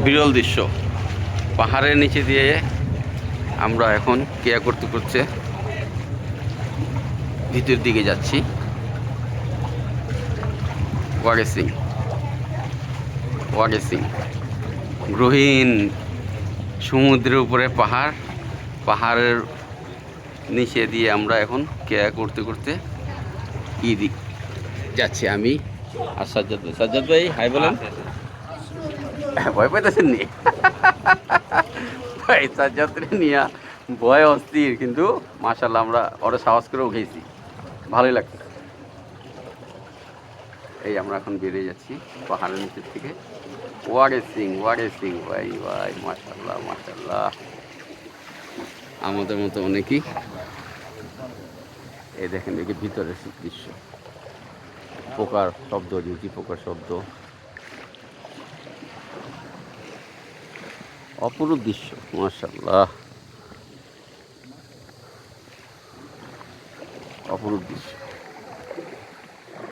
বিরল দৃশ্য। পাহাড়ের নিচে দিয়ে আমরা এখন কেয়া করতে করতে ভিতর দিকে যাচ্ছি। ওয়াগেসিং ওয়াগেসিং গ্রহীন সমুদ্রের উপরে পাহাড়, পাহাড়ের নিচে দিয়ে আমরা এখন কেয়া করতে করতে দিক যাচ্ছি আমি আর সাজ্জাদ ভাই। সাজ্জাদ ভাই হাই বলেন। ভয় পাইতেছেন নি? ভাই সাজ্জাদ নিয়ে ভয় অস্থির, কিন্তু মাশাল্লাহ আমরা ওরা সাহস করে উঠেছি, ভালোই লাগছে। এই আমরা এখন বেরিয়ে যাচ্ছি পাহাড়ের নিচের থেকে। ওয়াগেসিং ভাই ভাই, মাশাল্লাহ মাশাল্লাহ। আমাদের মতো অনেকেই এই দেখেন, দেখি ভিতরের দৃশ্য, পোকার শব্দ, ঝুঁকি পোকার শব্দ, অপরূপ দৃশ্য, মাশাল্লাহ অপরূপ দৃশ্য।